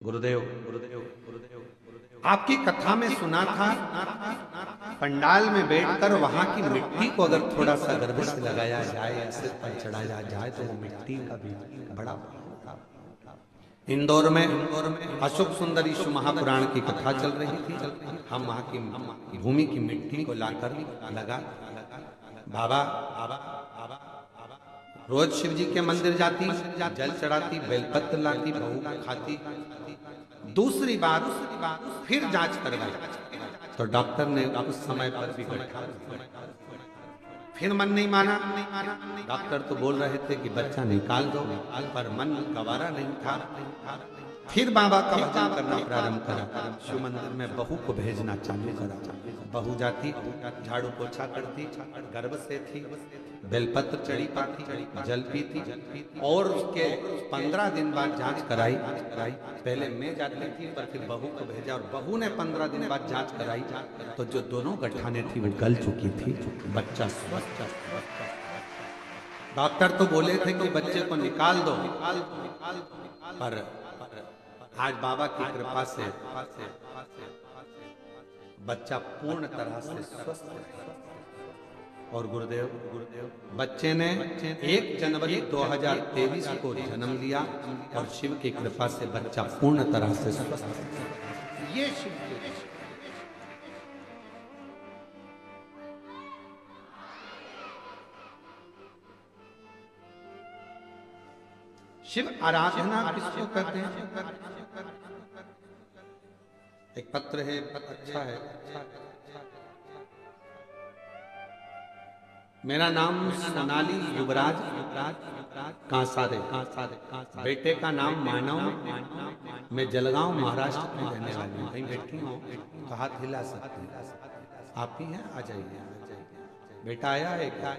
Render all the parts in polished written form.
गुरुदेव गुरुदेव गुरुदेव आपकी कथा में सुना था, पंडाल में बैठकर वहां की मिट्टी को अगर थोड़ा सा गर्भ से लगाया जाए या सिर पर चढ़ाया जाए तो वो मिट्टी का भी बड़ा। इंदौर में अशोक सुंदरी महापुराण की कथा चल रही थी। हम वहां की भूमि की मिट्टी को लाकर लगा बाबा रोज शिव जी के मंदिर जाती, जल चढ़ाती, बेलपत्र लाती, बहू खाती। दूसरी बात फिर जांच करवाई तो डॉक्टर ने उस समय पर भी बैठा, फिर मन नहीं माना। डॉक्टर तो बोल रहे थे कि बच्चा निकाल दो, पर मन गवारा नहीं था। फिर बाबा का भजन करना प्रारंभ करा, शिव मंदिर में बहू को भेजना चालू करा। बहू जाती, झाड़ू पोछा करती, गर्भ से थी, बेलपत्र चढ़ी पाती, जल पीती, और उसके 15 दिन बाद जांच कराई। पहले मैं जाती थी, पर फिर बहू को भेजा और बहू ने 15 दिन बाद जांच कराई तो जो दोनों गठाने थी वो गल चुकी थी, बच्चा स्वस्थ। डॉक्टर तो बोले थे कि बच्चे को निकाल दो, पर आज बाबा की कृपा से बच्चा पूर्ण तरह से स्वस्थ है। और गुरुदेव बच्चे ने 1 जनवरी 2023 को जन्म लिया और शिव की कृपा से बच्चा पूर्ण तरह से स्वस्थ है। ये शिव आराधना किसको करते हैं? एक पत्र है, अच्छा है। मेरा नाम सोनाली युवराज कांसारे, बेटे का नाम मानव, मैं जलगांव महाराष्ट्र में रहने वाली हूँ। कहीं बैठी हूँ तो हाथ हिला सकती हैं, आप ही हैं, आ जाइए। बेटा आया है क्या?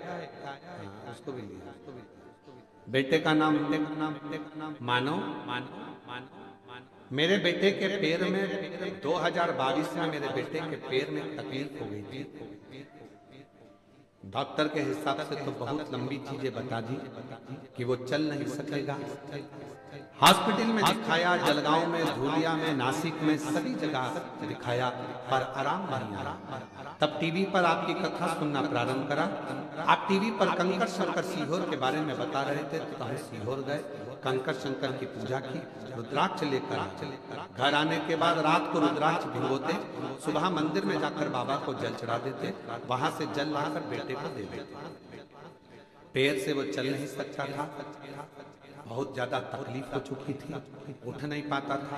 उसको भी लिया। बेटे का नाम मानव। मेरे बेटे के पैर में 2022 में मेरे बेटे के पैर में तकलीफ हो गई थी। डॉक्टर के हिसाब से तो बहुत लंबी चीजें बता दी कि वो चल नहीं सकेगा। हॉस्पिटल में दिखाया, जलगांव में, धूलिया में, नासिक में, सभी जगह दिखाया, पर आराम नहीं आया। तब टीवी पर आपकी कथा सुनना प्रारंभ करा। आप टीवी पर कंकर शंकर सीहोर के बारे में बता रहे थे तो हम सीहोर गए, कंकर शंकर की पूजा की, रुद्राक्ष लेकर घर आने के बाद रात को रुद्राक्ष भिगोते, सुबह मंदिर में जाकर बाबा को जल चढ़ा देते, वहां से जल लाकर बेटे को दे देते। पैर से वो चल नहीं सकता था, बहुत ज्यादा तकलीफ हो चुकी थी, उठ नहीं पाता था।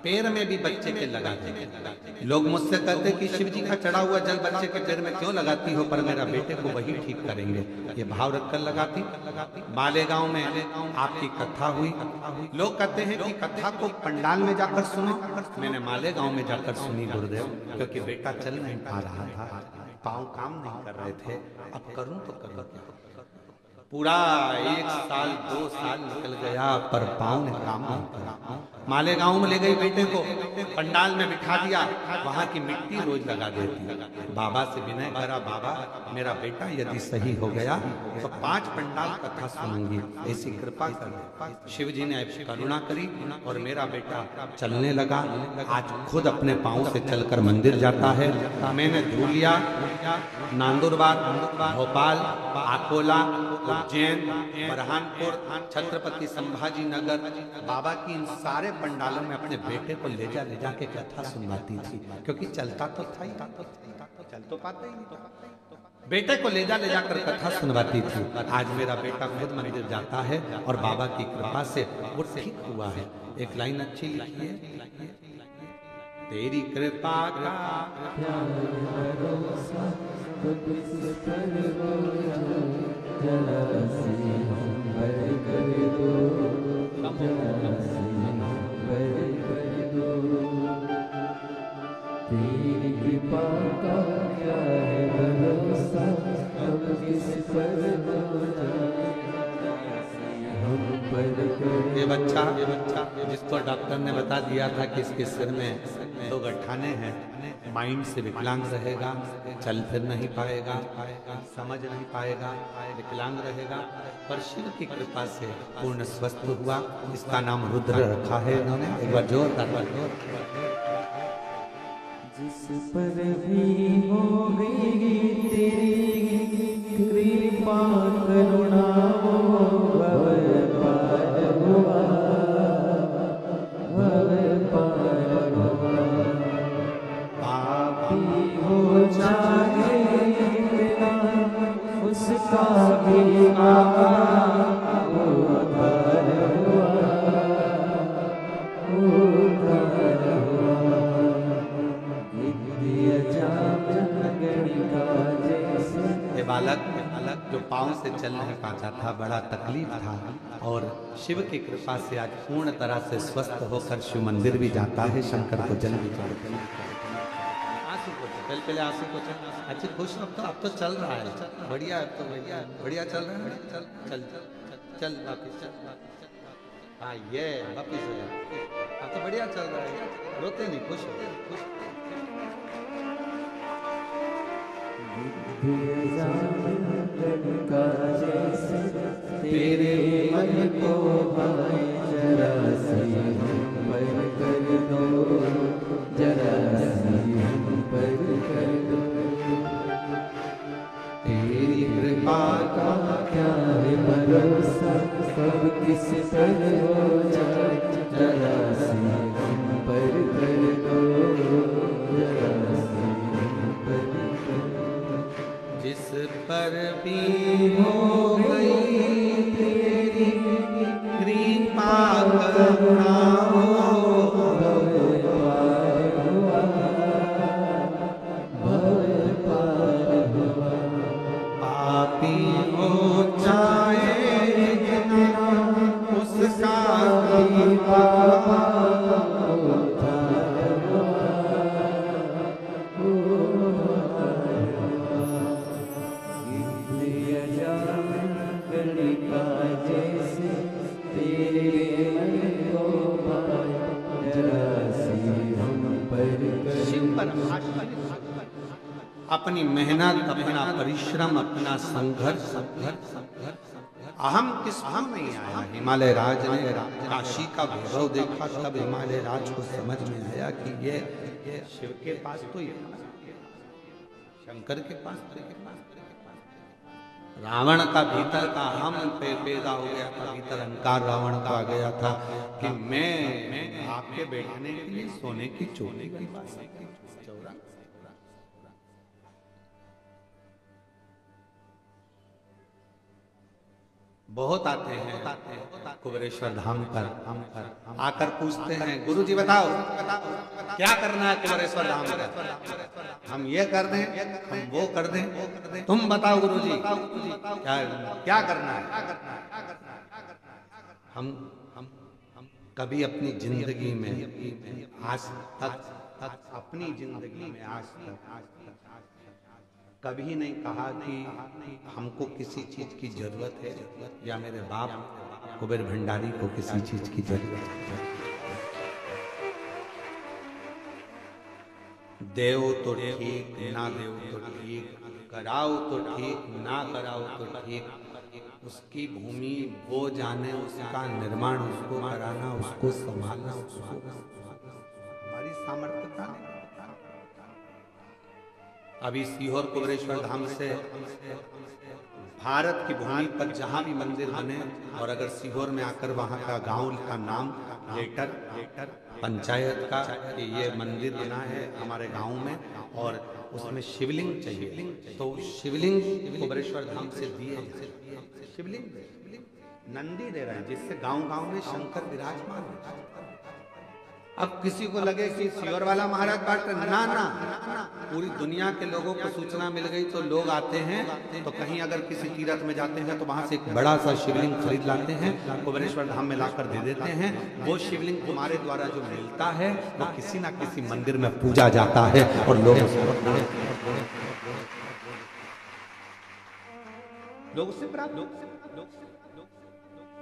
पैर में भी बच्चे के लगा थे। लोग मुझसे कहते कि शिव जी का चढ़ा हुआ जल बच्चे के पैर में क्यों लगाती हो? पर मेरा बेटे को वही ठीक करेंगे, ये भाव रखकर लगाती। मालेगांव में आपकी कथा हुई। लोग कहते हैं कि कथा को पंडाल में जाकर सुनो, मैंने मालेगांव में जाकर सुनी गुरुदेव, क्योंकि बेटा चल नहीं पा रहा था, पाँव काम नहीं कर रहे थे। अब करूं तो करूं क्या? पूरा 1 साल 2 साल निकल गया पर पाँव ने काम नहीं करा। मालेगांव में ले गई बेटे को, पंडाल में बिठा दिया, वहां की मिट्टी रोज लगा देती। बाबा से विनय करा, बाबा मेरा बेटा यदि सही हो गया तो 5 पंडाल कथा सुनूंगी, ऐसी कृपा कर। शिव जी ने करुणा करी और मेरा बेटा चलने लगा। आज खुद अपने पाँव से चलकर मंदिर जाता है। मैंने धूलिया, नांदुरबार, भोपाल, अकोला, उज्जैन, बरहानपुर, छत्रपति संभाजी नगर, बाबा की इन सारे पंडालों में अपने बेटे को ले जा के कथा सुनवाती थी, क्योंकि चलता तो था ही, चल तो पाता ही नहीं। बेटे को ले जाकर कथा सुनवाती थी। आज मेरा बेटा खुद मंदिर जाता है और बाबा की कृपा से वो ठीक हुआ है। एक लाइन अच्छी लिखी है, तेरी कृपा का तेरी कृपा का क्या है भरोसा, हम किस पर हम पर ये बच्चा जिसको डॉक्टर ने बता दिया था कि इसके सिर में 2 गठाने हैं, माइंड से विकलांग रहेगा, चल फिर नहीं पाएगा, समझ नहीं पाएगा, विकलांग रहेगा, पर शिव की कृपा से पूर्ण स्वस्थ हुआ। इसका नाम रुद्र रखा है इन्होंने। एक बार जोरदार जिस पर भी हो गई तेरी कृपा करुणा भव पार हुआ, भव पार हुआ। पापी हो जाए इतना उसका भी पार हुआ, ये बालक जो पाँव से चल नहीं पाता था, बड़ा तकलीफ था, और शिव की कृपा से आज पूर्ण तरह से स्वस्थ होकर शिव मंदिर भी जाता है, शंकर को जल भी चढ़ाता है। आंसू को पहले आंसू को चल, अच्छे खुश अब तो चल रहा है, बढ़िया है, तो बढ़िया चल रहा है, चल चल चल वापिस चल। हाँ ये वापिस हो जाए, अब तो बढ़िया चल रहा है, रोते नहीं, खुश हो। का जैसे तेरे मन को भाई जरा सी हम पर कर दो, जरा सी हम पर कर दो। तेरी कृपा का क्या है भरोसा, सब किस पर हो जाए, जरा सी हम पर कर दो, जरा सी हम पर कर दो। जिस पर भी हो गई तेरी कृपा करुणा भव पार हुआ, भव पार हुआ। पापी हो जाए जितना उसका भी पाप अपनी मेहनत, अपना परिश्रम, अपना संघर्ष, अहम किस हम नहीं आया। हिमालय राज ने काशी का वैभव देखा, तब हिमालय राज को समझ में आया कि ये शिव के पास तो ये शंकर के पास रावण का भीतर का हम पैदा हो गया था, भीतर अहंकार रावण का आ गया था कि मैं आपके बैठने के लिए सोने की चोरी की चौरा। बहुत आते हैं कुबेरेश्वर धाम पर, आकर पूछते हैं गुरु जी बताओ क्या करना है कुबेरेश्वर धाम पर, हम ये कर दें, हम वो कर दें, तुम बताओ गुरु जी क्या करना है। हम कभी अपनी जिंदगी में आज तक अपनी जिंदगी में आज तक कभी नहीं कहा कि हमको किसी चीज की जरूरत है, या मेरे बाप कुबेर भंडारी को किसी चीज की जरूरत है। देव तो ठीक, ना देव तो ठीक, कराओ तो ठीक, ना कराओ तो ठीक, उसकी भूमि वो जाने, उसका निर्माण उसको कराना, उसको संभालना, उसको हमारी सामर्थ्यता नहीं। अभी सीहोर कुबेरेश्वर धाम से भारत की भूमि पर जहां भी मंदिर बने, और अगर सीहोर में आकर वहां का गांव का नाम लेटर पंचायत का कि ये मंदिर बना है हमारे गांव में और उसमें शिवलिंग चाहिए, तो शिवलिंग कुबेरेश्वर धाम से दिए। शिवलिंग नंदी दे रहे हैं, जिससे गांव-गांव में शंकर विराजमान है। अब किसी को लगे कि सीहोर वाला महाराज बात कर, ना, पूरी दुनिया के लोगों को सूचना मिल गई, तो लोग आते हैं, तो कहीं अगर किसी तीर्थ में जाते हैं तो वहां से एक बड़ा सा शिवलिंग खरीद लाते हैं, कुबेरेश्वर धाम में लाकर दे देते हैं। वो शिवलिंग तुम्हारे द्वारा जो मिलता है वो किसी ना किसी मंदिर में पूजा जाता है, और लोग उससे प्राप्त।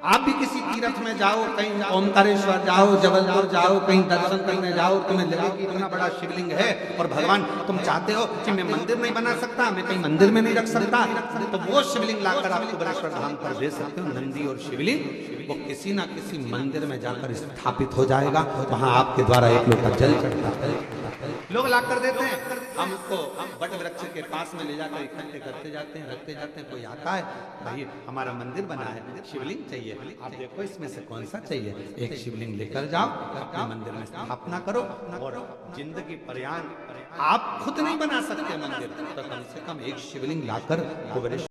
आप भी किसी तीर्थ में जाओ, कहीं ओमकारेश्वर जाओ, जबलपुर जाओ, कहीं दर्शन करने जाओ, तुम्हें लगे कि इतना बड़ा शिवलिंग है और भगवान तुम चाहते हो कि मैं मंदिर नहीं बना सकता, मैं कहीं मंदिर में नहीं रख सकता, तो वो शिवलिंग लाकर आप कुबेरेश्वर धाम पर दे सकते हो। नंदी और शिवलिंग वो किसी ना किसी मंदिर में जाकर स्थापित हो जाएगा, वहां आपके द्वारा एक लोटा जल चढ़ता है, लोग ला कर देते हैं, हम उसको वट वृक्ष के पास में ले जाकर इकट्ठे करते जाते हैं, रखते जाते हैं। कोई आता है, भाई हमारा मंदिर बना है, शिवलिंग चाहिए, आप देखो इसमें से कौन सा चाहिए, एक शिवलिंग लेकर जाओ, अपने मंदिर में स्थापना करो और जिंदगी पर्यान आप खुद नहीं बना सकते मंदिर, तो कम से कम एक शिवलिंग लाकर कुबेरेश्वर